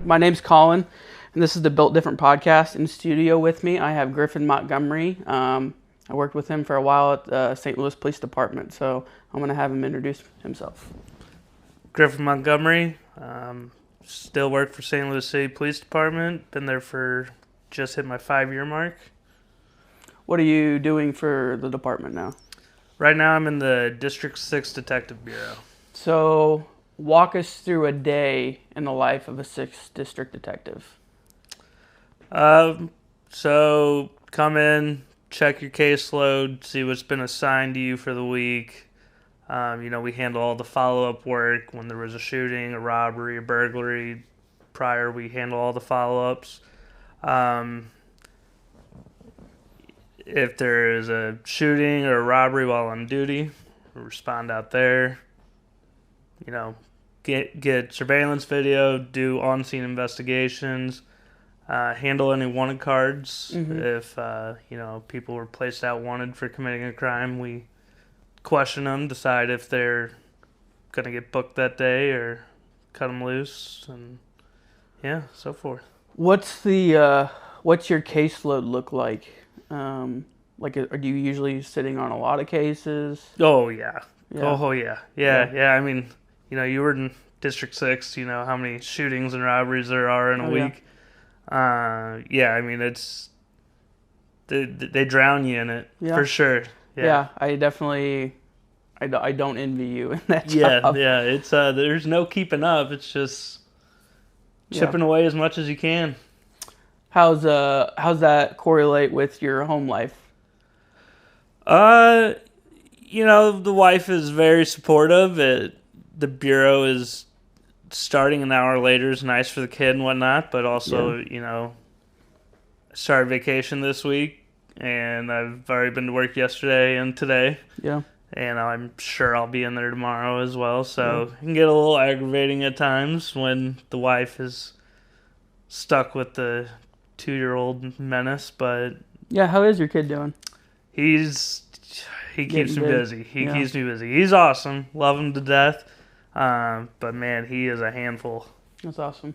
My name's Colin, and this is the Built Different podcast. In studio with me, I have Griffin Montgomery. I worked with him for a while at the St. Louis Police Department, so I'm going to have him introduce himself. Griffin Montgomery, still work for St. Louis City Police Department. Been there for just hit my 5-year mark. What are you doing for the department now? Right now I'm in the District 6 Detective Bureau. So walk us through a day in the life of a 6th District Detective. So come in, check your caseload, see what's been assigned to you for the week. We handle all the follow-up work when there was a shooting, a robbery, a burglary. Prior, we handle all the follow-ups. If there is a shooting or a robbery while on duty, we respond out there. Get surveillance video, do on-scene investigations, handle any wanted cards. Mm-hmm. If people were placed out wanted for committing a crime, we question them, decide if they're going to get booked that day or cut them loose, and so forth. What's your caseload look like? Are you usually sitting on a lot of cases? Oh, yeah. Yeah. Oh, yeah. Yeah. I mean, you were in District 6, how many shootings and robberies there are in a week. Yeah. I mean, it's... They drown you in it, for sure. Yeah, I definitely... I don't envy you in that job. Yeah. It's there's no keeping up. It's just chipping away as much as you can. How's that correlate with your home life? The wife is very supportive. The bureau is starting an hour later is nice for the kid and whatnot, but also, I started vacation this week, and I've already been to work yesterday and today. Yeah. And I'm sure I'll be in there tomorrow as well, so it can get a little aggravating at times when the wife is stuck with the 2-year-old menace, but... Yeah, how is your kid doing? He keeps me busy. He keeps me busy. He's awesome. Love him to death. But, man, he is a handful. That's awesome.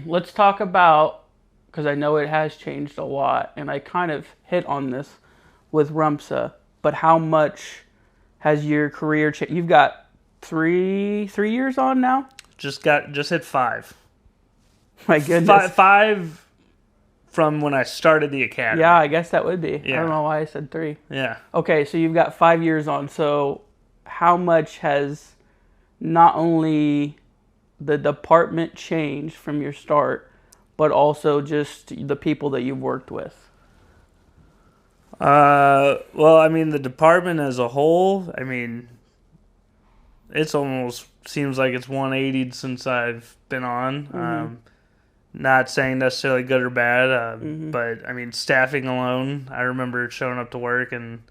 Let's talk about, because I know it has changed a lot, and I kind of hit on this with RUMSA, but how much has your career changed? You've got three years on now? Just hit 5. My goodness. 5 from when I started the academy. Yeah, I guess that would be. Yeah. I don't know why I said 3. Yeah. Okay, so you've got 5 years on. So how much has not only the department changed from your start, but also just the people that you've worked with? Well, I mean, the department as a whole, I mean, it's almost seems like it's 180 since I've been on. Mm-hmm. Not saying necessarily good or bad, but I mean, staffing alone, I remember showing up to work and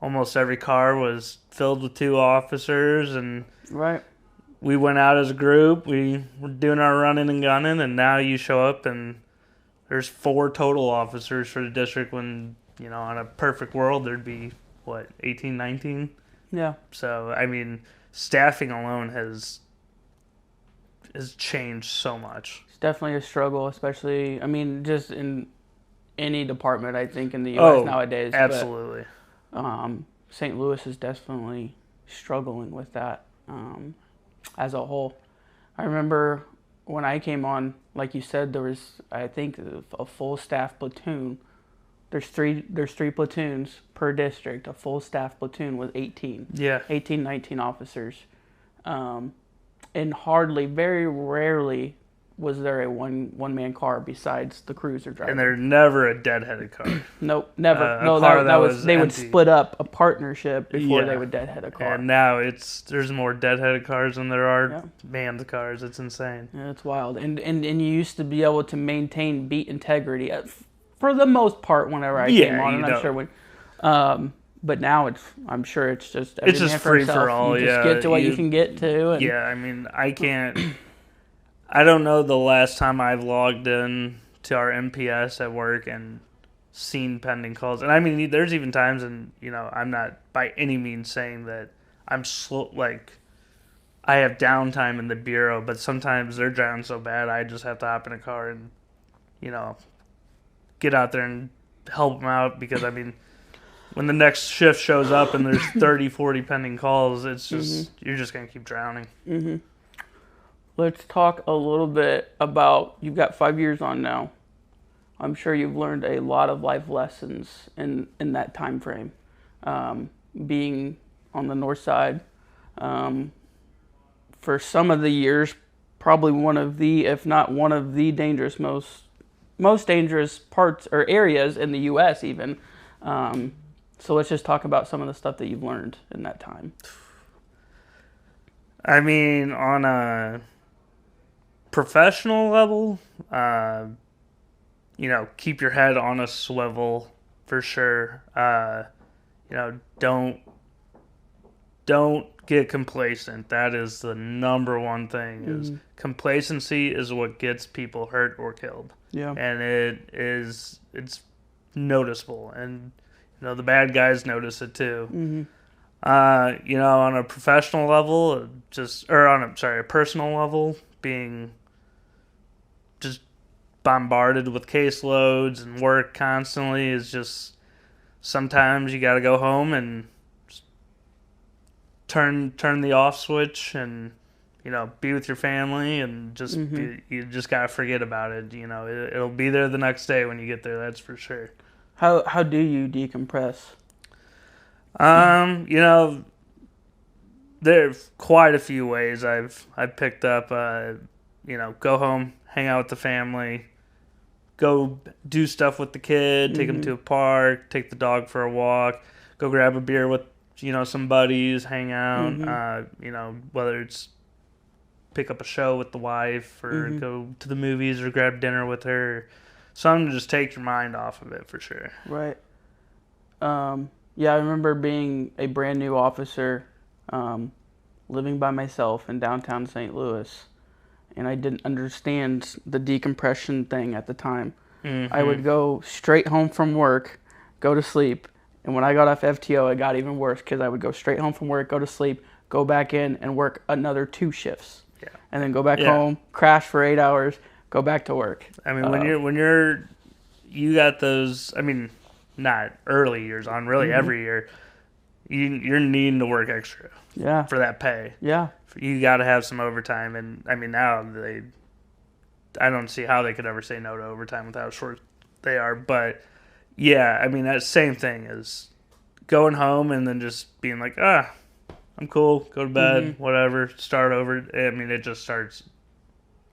almost every car was filled with 2 officers, and right. We went out as a group. We were doing our running and gunning, and now you show up and there's 4 total officers for the district when, on a perfect world, there'd be, 18, 19? Yeah. So, I mean, staffing alone has changed so much. It's definitely a struggle, especially, just in any department, I think, in the U.S. nowadays. Absolutely. But, St. Louis is definitely struggling with that as a whole. I remember when I came on, like you said, there was, I think, a full staff platoon. There's three platoons per district. A full staff platoon with 18. Yeah. 18, 19 officers. And very rarely was there a one-man car besides the cruiser driver. And there's never a deadheaded car. Nope, never. They would split up a partnership before they would deadhead a car. And now there's more deadheaded cars than there are manned cars. It's insane. Yeah, it's wild. And you used to be able to maintain beat integrity for the most part whenever I came on. And I'm sure when, but now I'm sure it's just free for all. You just get to what you can get to. And I mean, I can't. I don't know the last time I've logged in to our MPS at work and seen pending calls. And I mean, there's even times, and I'm not by any means saying that I'm slow, I have downtime in the bureau, but sometimes they're drowning so bad I just have to hop in a car and, get out there and help them out because, I mean, when the next shift shows up and there's 30, 40 pending calls, it's just, you're just going to keep drowning. Mm-hmm. Let's talk a little bit about, you've got 5 years on now. I'm sure you've learned a lot of life lessons in that time frame. Being on the north side, for some of the years, probably one of the, if not one of the dangerous, most dangerous parts or areas in the U.S. even. So let's just talk about some of the stuff that you've learned in that time. I mean, on a professional level, keep your head on a swivel for sure. Don't get complacent. That is the number one thing. Is complacency is what gets people hurt or killed. Yeah, and it's noticeable, and the bad guys notice it too. On a professional level, a personal level, being just bombarded with caseloads and work constantly is just, sometimes you got to go home and turn the off switch and be with your family and just you just gotta forget about it. It'll be there the next day when you get there. That's for sure. How do you decompress? There's quite a few ways I've picked up. Go home, hang out with the family, go do stuff with the kid, take him to a park, take the dog for a walk, go grab a beer with some buddies, hang out. Whether it's pick up a show with the wife or go to the movies or grab dinner with her. Something to just take your mind off of it for sure. Right. Yeah, I remember being a brand new officer, living by myself in downtown St. Louis, and I didn't understand the decompression thing at the time. I would go straight home from work, go to sleep, and when I got off FTO, it got even worse because I would go straight home from work, go to sleep, go back in, and work another 2 shifts. Yeah. And then go back home, crash for 8 hours, go back to work. I mean, you got those, I mean, not early years on, really every year, you're needing to work extra for that pay. Yeah. You got to have some overtime. And, I mean, now I don't see how they could ever say no to overtime with how short they are. But, yeah, I mean, that same thing is going home and then just being like, I'm cool, go to bed, whatever, start over. I mean, it just starts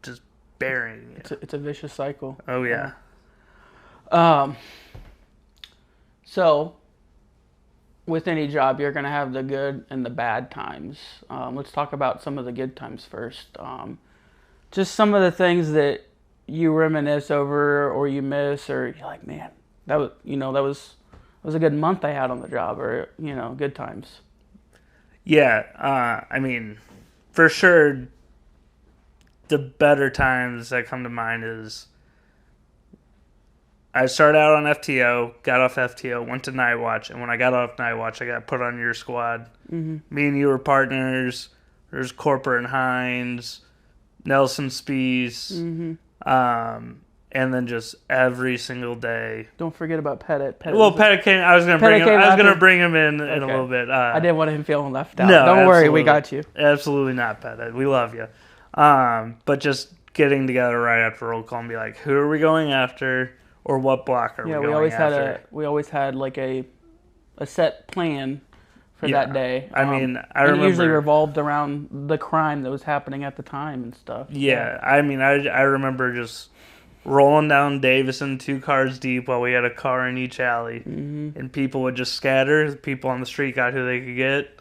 just burying you. It's a vicious cycle. Oh, yeah. So, with any job, you're going to have the good and the bad times. Let's talk about some of the good times first. Just some of the things that you reminisce over or you miss, or you're like, man, that was a good month I had on the job, or, good times. Yeah, I mean, for sure, the better times that come to mind is I started out on FTO, got off FTO, went to Night Watch, and when I got off Night Watch, I got put on your squad. Me and you were partners. There's Corper and Hines, Nelson Spees, and then just every single day. Don't forget about Pettit. Pettit came. I was gonna bring him in a little bit. I didn't want him feeling left out. No, don't worry, we got you. Absolutely not, Pettit. We love you. But just getting together right after roll call and be like, who are we going after, or what block are we going after? We always had like a set plan for that day. I mean, I remember, it usually revolved around the crime that was happening at the time and stuff. Yeah, I mean, I remember just rolling down Davison 2 cars deep while we had a car in each alley, and people would just scatter. The people on the street got who they could get.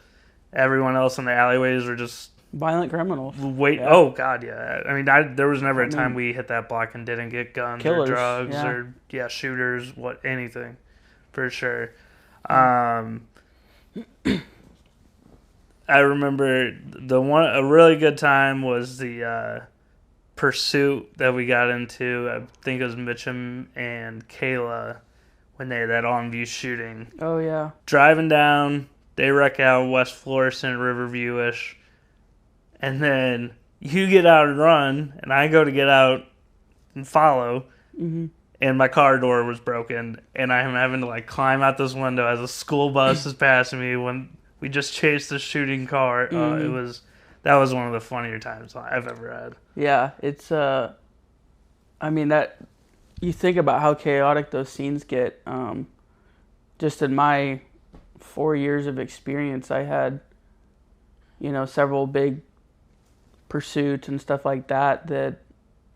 Everyone else in the alleyways were just violent criminals. Oh God, yeah. I mean, there was never a time we hit that block and didn't get guns or drugs or shooters, anything, for sure. I remember a really good time was the pursuit that we got into. I think it was Mitchum and Kayla when they had that on-view shooting. Oh yeah. Driving down, they wreck out West Florissant, Riverview-ish, and then you get out and run, and I go to get out and follow, and my car door was broken, and I'm having to like climb out this window as a school bus is passing me when we just chased the shooting car. That was one of the funnier times I've ever had. Yeah, it's I mean, that you think about how chaotic those scenes get. Just in my 4 years of experience, I had, several big pursuits and stuff like that.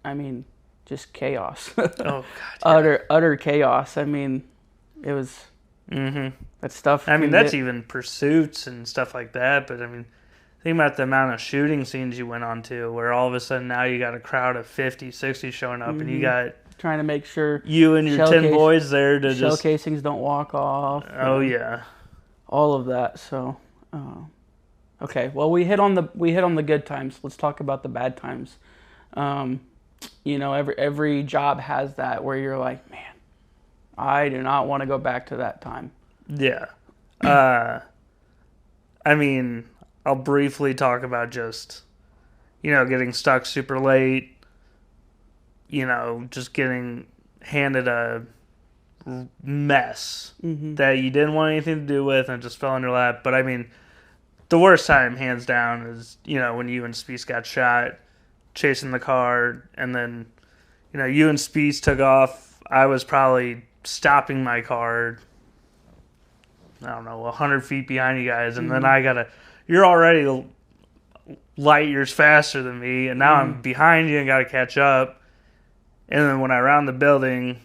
I mean, just chaos. Oh God! Yeah. Utter chaos. I mean, it was that stuff. I mean, that's even pursuits and stuff like that. But I mean, think about the amount of shooting scenes you went on to, where all of a sudden now you got a crowd of 50, 60 showing up, and you got trying to make sure you and your 10 boys there to shell just casings don't walk off. Oh yeah, all of that. So, okay. Well, we hit on the good times. Let's talk about the bad times. Every job has that where you're like, man, I do not want to go back to that time. Yeah. I mean, I'll briefly talk about just, getting stuck super late, just getting handed a mess that you didn't want anything to do with and it just fell in your lap. But I mean, the worst time, hands down, is, when you and Speece got shot chasing the car, and then, you and Speece took off. I was probably stopping my car, I don't know, 100 feet behind you guys, and then you're already light years faster than me, and now I'm behind you and got to catch up. And then when I round the building,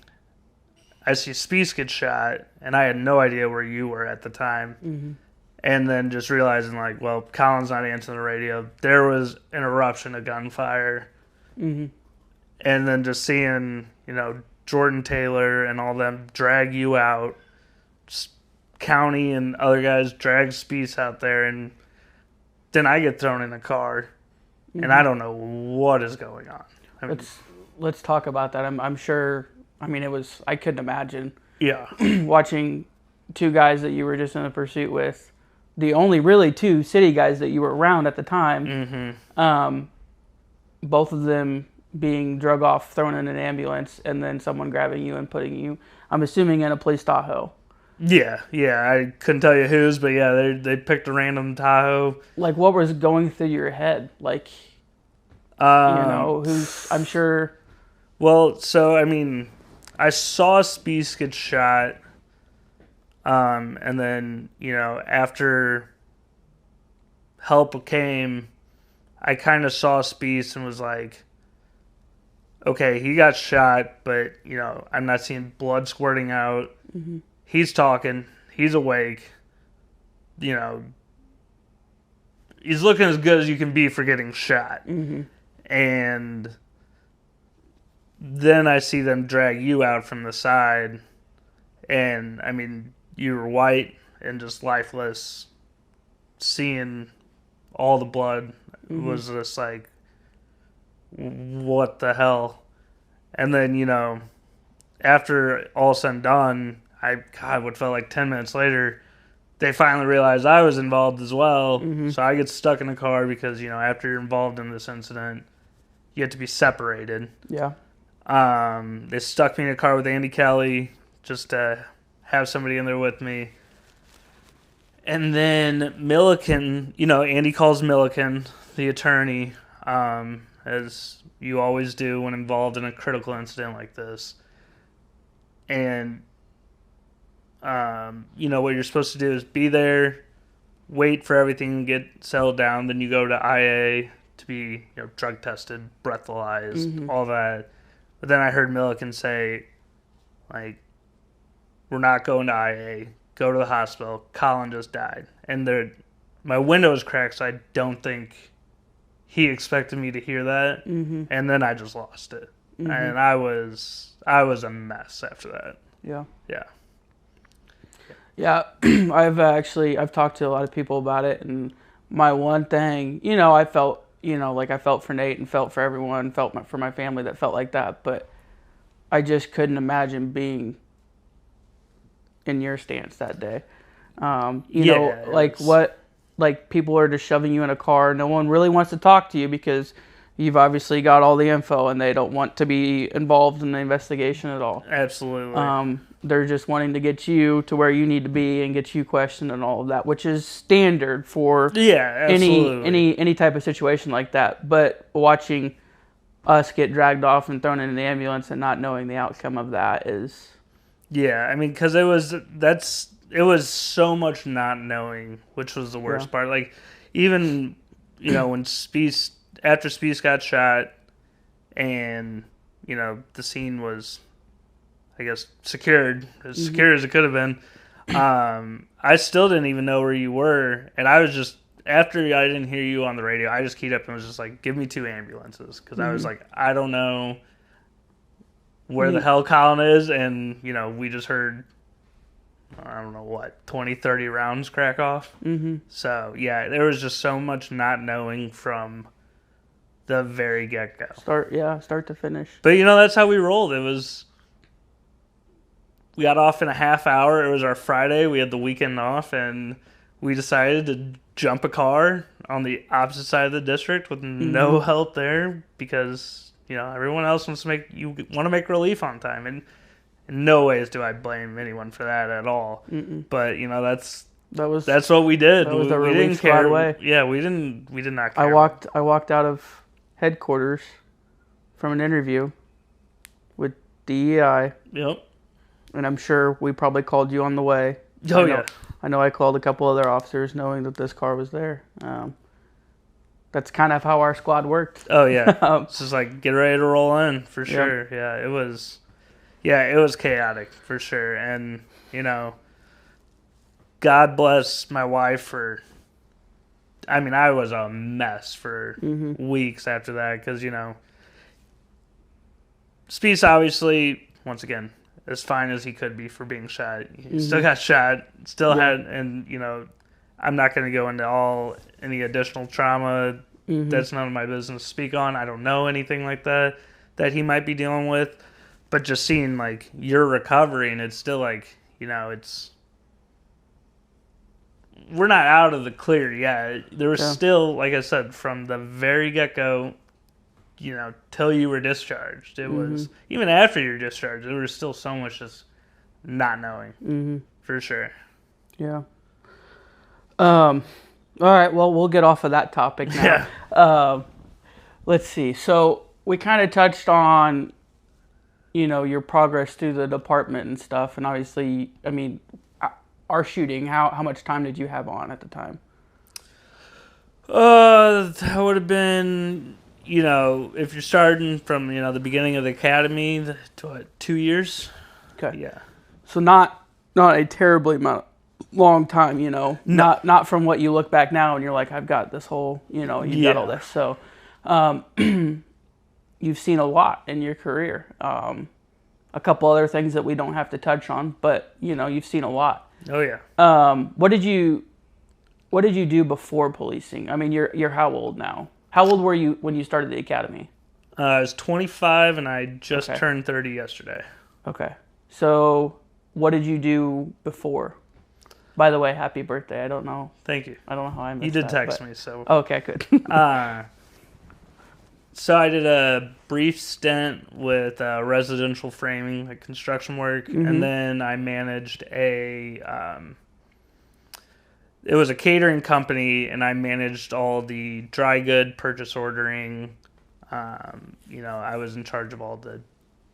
I see Speece get shot, and I had no idea where you were at the time. And then just realizing, like, well, Colin's not answering the radio. There was an eruption of gunfire. And then just seeing, Jordan Taylor and all them drag you out, County and other guys drag Speece out there, and then I get thrown in a car, and I don't know what is going on. I mean, let's talk about that. I'm sure. I mean, I couldn't imagine. Yeah. Watching two guys that you were just in a pursuit with, the only really two city guys that you were around at the time, both of them being drug off, thrown in an ambulance, and then someone grabbing you and putting you, I'm assuming, in a police Tahoe. Yeah. I couldn't tell you whose, but yeah, they picked a random Tahoe. Like, what was going through your head? Like, who's, I'm sure. Well, so, I mean, I saw Speece get shot, and then, after help came, I kind of saw Speece and was like, okay, he got shot, but, I'm not seeing blood squirting out. He's talking. He's awake. He's looking as good as you can be for getting shot. And then I see them drag you out from the side. And, I mean, you were white and just lifeless. Seeing all the blood was just like, what the hell? And then, after all said and done, what felt like 10 minutes later, they finally realized I was involved as well. So I get stuck in a car because, after you're involved in this incident, you have to be separated. Yeah. They stuck me in a car with Andy Kelly just to have somebody in there with me. And then Milliken, Andy calls Milliken, the attorney, as you always do when involved in a critical incident like this. And, what you're supposed to do is be there, wait for everything to get settled down, then you go to IA to be, drug tested, breathalyzed, all that. But then I heard Milliken say, like, we're not going to IA. Go to the hospital. Colin just died. And my window was cracked, so I don't think he expected me to hear that. And then I just lost it. And I was a mess after that. Yeah. Yeah. Yeah. I've talked to a lot of people about it, and my one thing, I felt, like I felt for Nate and felt for everyone, for my family that felt like that, but I just couldn't imagine being in your stance that day. What like people are just shoving you in a car. No one really wants to talk to you because you've obviously got all the info and they don't want to be involved in the investigation at all. Absolutely. They're just wanting to get you to where you need to be and get you questioned and all of that, which is standard for any type of situation like that. But watching us get dragged off and thrown in the ambulance and not knowing the outcome of that is... Yeah, I mean, because it was so much not knowing, which was the worst part. Like, even, when after Spieth got shot and, the scene was, I guess, secured, as secure as it could have been, I still didn't even know where you were. And I was just, after I didn't hear you on the radio, I just keyed up and was just like, give me 2 ambulances. Because I was like, I don't know where the hell Colin is. And, we just heard, I don't know what, 20, 30 rounds crack off. So, yeah, there was just so much not knowing from the very get-go. Start to finish. But, that's how we rolled. We got off in a half hour. It was our Friday. We had the weekend off, and we decided to jump a car on the opposite side of the district with no help there because, everyone else want to make relief on time. And in no ways do I blame anyone for that at all. But, that's what we did. That was the we relief didn't care. right away. Yeah, we did not care. I walked out of headquarters from an interview with DEI. Yep. And I'm sure we probably called you on the way. I know I called a couple other officers knowing that this car was there. That's kind of how our squad worked. Oh, yeah. It's just like, get ready to roll in, for sure. Yeah, it was chaotic, for sure. And, God bless my wife for... I mean, I was a mess for weeks after that because, Spieth obviously, once again, as fine as he could be for being shot. He still got shot, had, and, I'm not going to go into any additional trauma. That's none of my business to speak on. I don't know anything like that he might be dealing with. But just seeing, like, your recovery, and it's still, like, it's... We're not out of the clear yet. There was still, like I said, from the very get-go, till you were discharged. It was, even after you were discharged, there was still so much just not knowing. For sure. Yeah. All right, well, we'll get off of that topic now. Yeah. Let's see. So we kind of touched on, your progress through the department and stuff. And obviously, I mean, our shooting, how much time did you have on at the time? That would have been, if you're starting from, the beginning of the academy, 2 years? Okay. Yeah. So not a terribly long time, No. Not from what you look back now and you're like, I've got this whole, you've got all this. So you've seen a lot in your career. A couple other things that we don't have to touch on, but, you've seen a lot. Oh, yeah. What did you do before policing? I mean, you're how old now? How old were you when you started the academy? I was 25 and I just turned 30 yesterday. Okay. So what did you do before? By the way, happy birthday. I don't know. Thank you. I don't know how I missed You did that, text but... me, so. Okay, good. So I did a brief stint with residential framing, like construction work, and then I managed it was a catering company, and I managed all the dry good purchase ordering. I was in charge of all the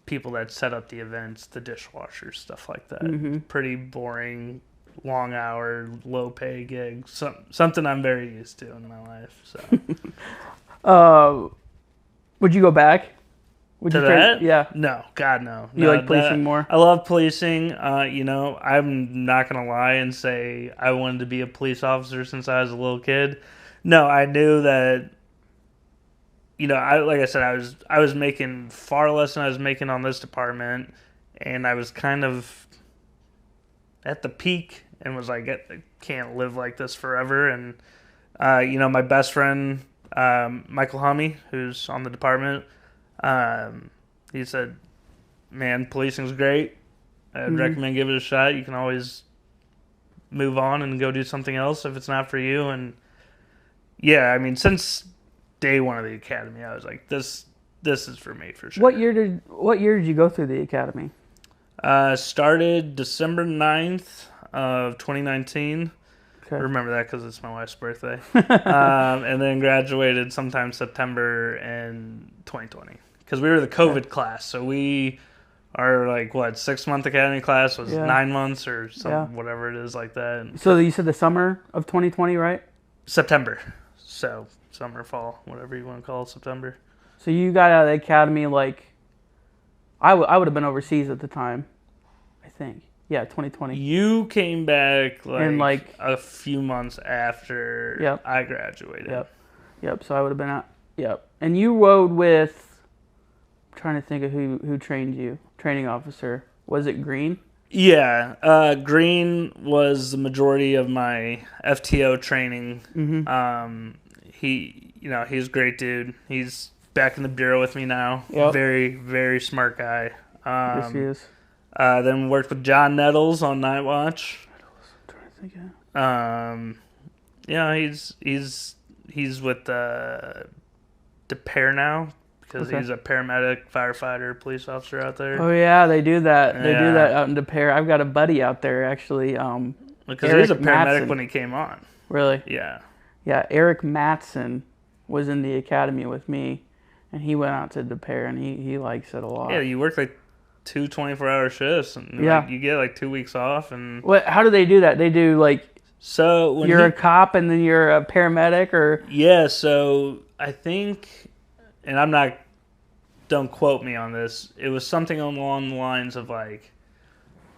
people that set up the events, the dishwashers, stuff like that. Pretty boring, long hour, low pay gig. Something I'm very used to in my life. So. Would you go back? That? Yeah. No, God, no. You like policing more? I love policing. I'm not going to lie and say I wanted to be a police officer since I was a little kid. No, I knew that, like I said, I was making far less than I was making on this department, and I was kind of at the peak and was like, I can't live like this forever. And, my best friend... Michael Hummy, who's on the department, he said, man, policing's great. I'd recommend give it a shot. You can always move on and go do something else if it's not for you. And yeah, I mean, since day one of the academy, I was like, this is for me for sure. What year did you go through the academy? Started December 9th of 2019. Okay. I remember that because it's my wife's birthday. And then graduated sometime September in 2020. Because we were the COVID class, so we are like, 6-month academy class was 9 months or whatever it is like that. So you said the summer of 2020, right? September. So summer, fall, whatever you want to call it, September. So you got out of the academy like, I would have been overseas at the time, I think. Yeah, 2020. You came back like a few months after I graduated. Yep. So I would have been out. Yep. And you rode with, I'm trying to think of who trained you. Training officer. Was it Green? Yeah. Green was the majority of my FTO training. Mm-hmm. He's a great dude. He's back in the bureau with me now. Yep. Very, very smart guy. Yes, he is. Then worked with John Nettles on Night Watch. I'm trying to think of. He's with DePere now because he's a paramedic, firefighter, police officer out there. Oh yeah, they do that. They do that out in DePere. I've got a buddy out there actually. Because he was a paramedic when he came on. Really? Yeah. Yeah, Eric Matson was in the academy with me, and he went out to DePere, and he likes it a lot. Yeah, you work like 2 24-hour shifts, and you get like 2 weeks off. And how do they do that? They do like, so when you're a cop and then you're a paramedic, or? Yeah, so I think, and don't quote me on this, it was something along the lines of like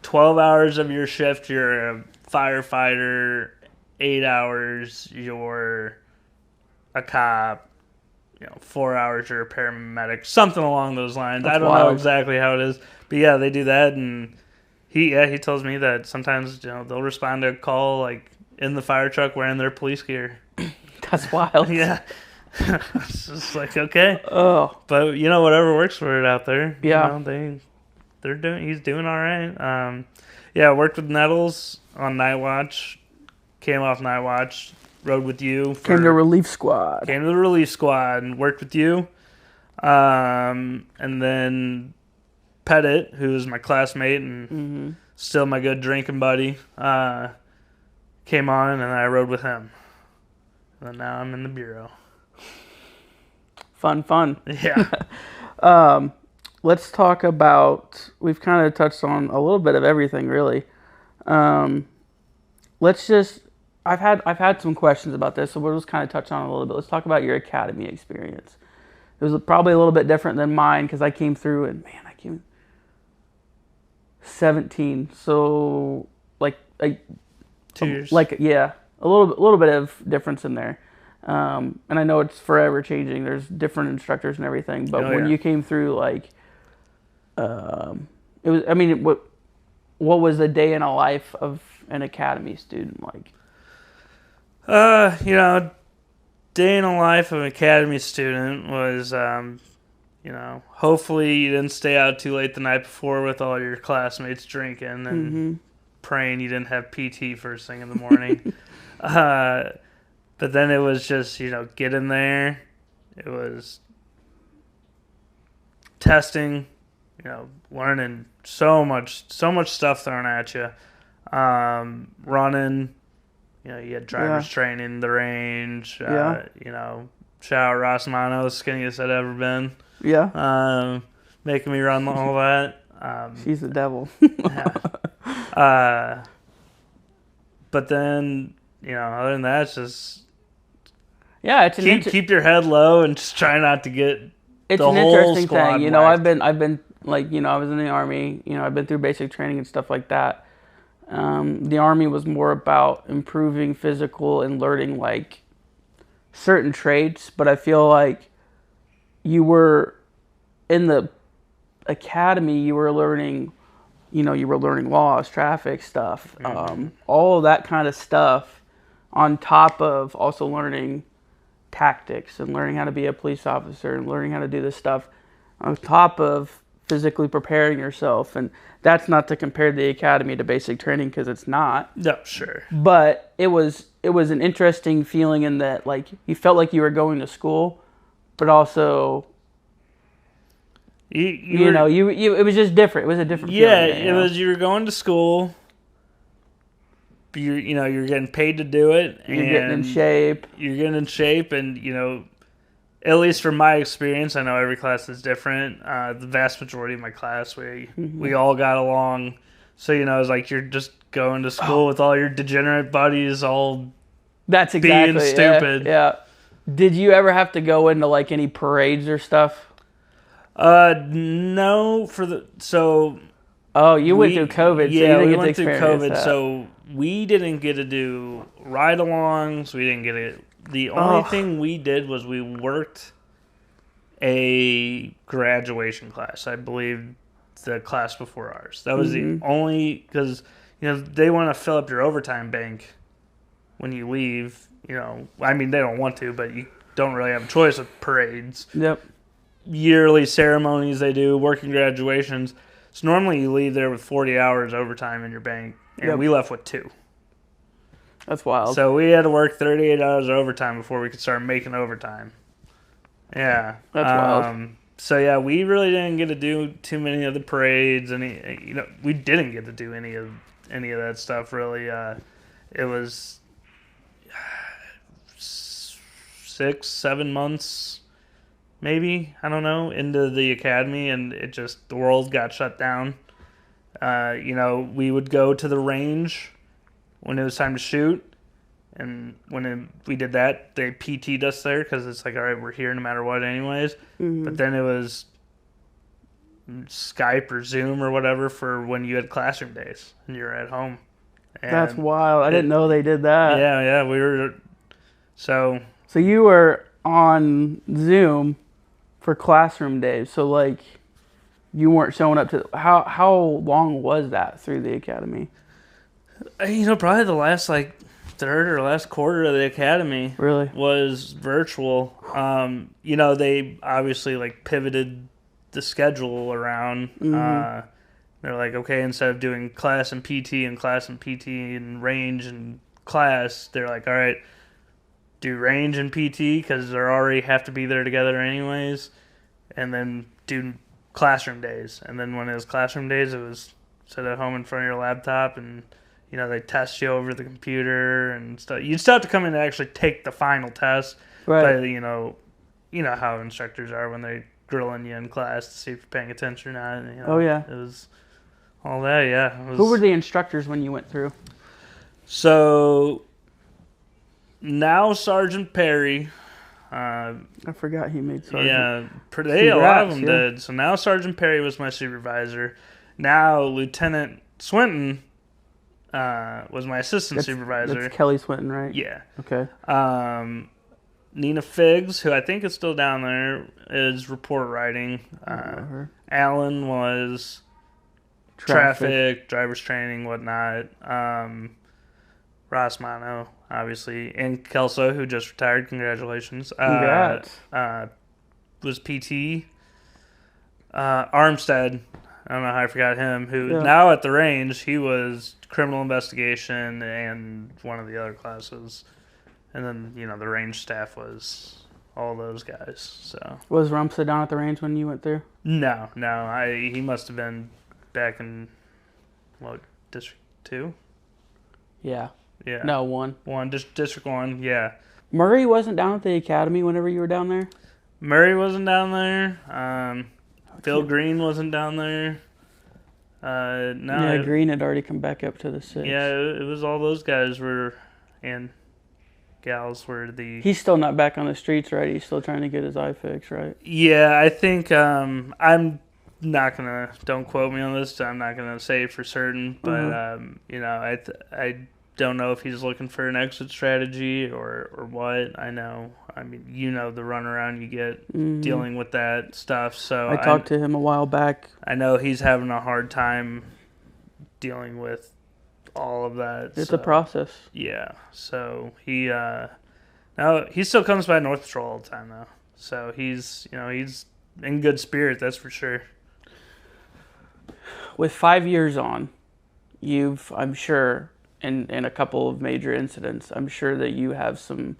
12 hours of your shift, you're a firefighter, 8 hours, you're a cop, 4 hours, you're a paramedic, something along those lines. That's I don't know exactly how it is, but yeah, they do that. And he tells me that sometimes they'll respond to a call like in the fire truck wearing their police gear. That's wild. Yeah. It's just like, okay. Oh. But whatever works for it out there. Yeah. He's doing all right. Worked with Nettles on Night Watch. Came off Night Watch. Rode with you. Came to the relief squad and worked with you. And then Pettit, who was my classmate and still my good drinking buddy, came on, and I rode with him. And now I'm in the bureau. Fun. Yeah. Let's talk about, we've kind of touched on a little bit of everything, really. I've had some questions about this, so we'll just kind of touch on it a little bit. Let's talk about your academy experience. It was probably a little bit different than mine because I came through, and man, I came 17, so like 2 years. A little bit of difference in there. And I know it's forever changing. There's different instructors and everything, but when you came through, like, it was. I mean, what was a day in a life of an academy student like? Day in a life of an academy student was, hopefully you didn't stay out too late the night before with all your classmates drinking and praying you didn't have PT first thing in the morning. But then it was just, get in there. It was testing, learning so much stuff thrown at you. Running, you had driver's training, the range, shower Rossmano, skinniest I'd ever been. Yeah. Making me run all that. She's the devil. Yeah. But then, other than that, it's just keep your head low and just try not to get it's the an whole interesting squad thing. whacked. I've been like, I was in the Army. I've been through basic training and stuff like that. The Army was more about improving physical and learning like certain traits, but I feel like you were in the academy. You were learning, laws, traffic stuff, all of that kind of stuff, on top of also learning tactics and learning how to be a police officer and learning how to do this stuff, on top of physically preparing yourself. And that's not to compare the academy to basic training, because it's not. No, sure. But it was an interesting feeling in that, like, you felt like you were going to school, but also you know, it was just different. It was a different feeling. Yeah, it was, you were going to school. You're getting paid to do it. You're getting in shape. You're getting in shape, and, you know, at least from my experience, I know every class is different. The vast majority of my class, we all got along. So, you know, it's like you're just going to school with all your degenerate buddies, all that's exactly being stupid. Yeah. Did you ever have to go into like any parades or stuff? No. Oh, you went through COVID. Yeah, so you didn't we get went to through experience COVID, that. so we didn't get to do ride-alongs. We didn't get it. The only thing we did was we worked a graduation class. I believe the class before ours. That was the only, because, you know, they want to fill up your overtime bank when you leave. You know, I mean, they don't want to, but you don't really have a choice with parades. Yep. Yearly ceremonies they do, working graduations. So normally you leave there with 40 hours overtime in your bank, and we left with 2. That's wild. So we had to work 38 hours of overtime before we could start making overtime. Yeah. That's wild. So yeah, we really didn't get to do too many of the parades. We didn't get to do any of that stuff really. It was 6-7 months, maybe, I don't know, into the academy, and the world got shut down. You know, we would go to the range when it was time to shoot, and when we did that, they PT'd us there, because it's like, all right, we're here no matter what anyways. But then it was Skype or Zoom or whatever for when you had classroom days and you were at home. And that's wild. I didn't know they did that. Yeah, we were. So you were on Zoom for classroom days. So, like, you weren't showing up to... How long was that through the academy? You know, probably the last, like, third or last quarter of the academy really was virtual. You know, they obviously, like, pivoted the schedule around. They're like, okay, instead of doing class and PT and range and class, they're like, all right, do range and PT, because they already have to be there together anyways, and then do classroom days. And then when it was classroom days, it was sit at home in front of your laptop, and, you know, they test you over the computer and stuff. You'd still have to come in and actually take the final test. right. But, you know how instructors are when they're grilling you in class to see if you're paying attention or not. And, you know, oh yeah, it was all that. Yeah. Who were the instructors when you went through? So now Sergeant Perry. I forgot he made sergeant. Yeah, a lot of them did. So now Sergeant Perry was my supervisor. Now Lieutenant Swinton was my assistant supervisor. That's Kelly Swinton, right? Yeah. Okay. Nina Figs, who I think is still down there, is report writing. Alan was traffic, driver's training, whatnot. Ross Mano, obviously, and Kelso, who just retired. Congratulations. Congrats. Was PT. Armstead, I don't know how I forgot him, who now at the range, he was criminal investigation and one of the other classes. And then, you know, the range staff was all those guys. So was Rumstead down at the range when you went through? No. He must have been back in, District 2? Yeah. Yeah. No, 1. District 1, yeah. Murray wasn't down at the academy whenever you were down there? Murray wasn't down there. Phil Green wasn't down there. No. Yeah, Green had already come back up to the 6. Yeah, it was all those guys and gals were the... He's still not back on the streets, right? He's still trying to get his eye fixed, right? Yeah, I think I'm not going to... Don't quote me on this. I'm not going to say it for certain. But, you know, I don't know if he's looking for an exit strategy or what. I mean, you know the runaround you get dealing with that stuff. So I talked to him a while back. I know he's having a hard time dealing with all of that. It's a process. Yeah. So he now he still comes by North Patrol all the time though. So he's in good spirit, that's for sure. with 5 years on, I'm sure, in a couple of major incidents, I'm sure that you have some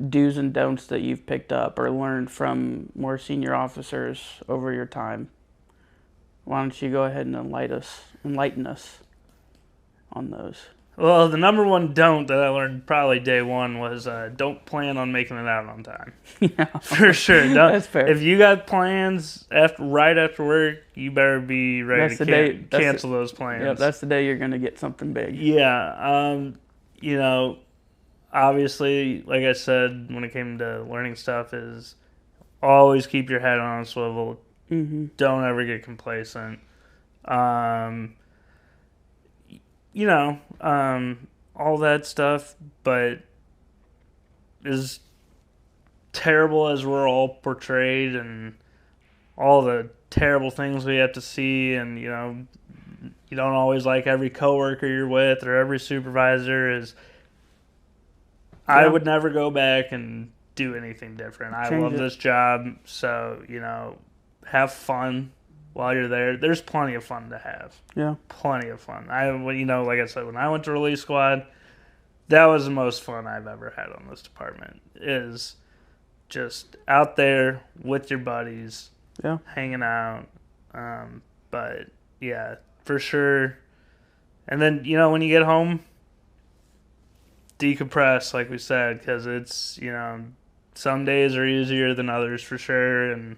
do's and don'ts that you've picked up or learned from more senior officers over your time. Why don't you go ahead and enlighten us on those? Well, the number one don't that I learned probably day one was don't plan on making it out on time. Yeah, For sure. that's fair. If you got plans right after work, you better be ready to cancel those plans. Yep, that's the day you're going to get something big. Yeah. You know, obviously, like I said, when it came to learning stuff, is always keep your head on a swivel. Mm-hmm. Don't ever get complacent. All that stuff, but as terrible as we're all portrayed and all the terrible things we have to see, and, you don't always like every coworker you're with or every supervisor is. Yeah. I would never go back and do anything different. I love this job, so, have fun while you're there. There's plenty of fun to have. Yeah. Plenty of fun. Like I said, when I went to Release Squad, that was the most fun I've ever had on this department. Is just out there with your buddies, hanging out. But yeah, for sure. And then, when you get home, decompress, like we said, because it's, some days are easier than others for sure. And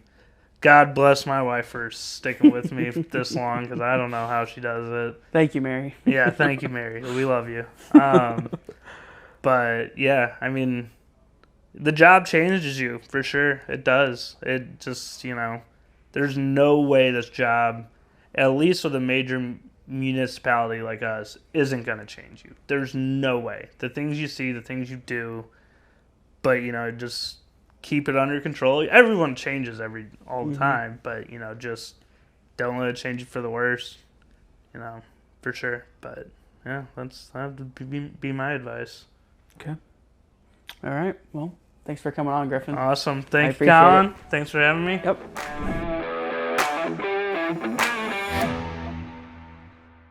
God bless my wife for sticking with me this long, because I don't know how she does it. Thank you, Mary. Yeah, thank you, Mary. We love you. But yeah, the job changes you for sure. It does. It just, there's no way this job, at least with a major municipality like us, isn't going to change you. There's no way. The things you see, the things you do, but, just keep it under control. Everyone changes all the time, but, just don't let it change you for the worse, for sure. But, yeah, that would be my advice. Okay. All right. Well, thanks for coming on, Griffin. Awesome. Thanks, Colin. Thanks for having me. Yep.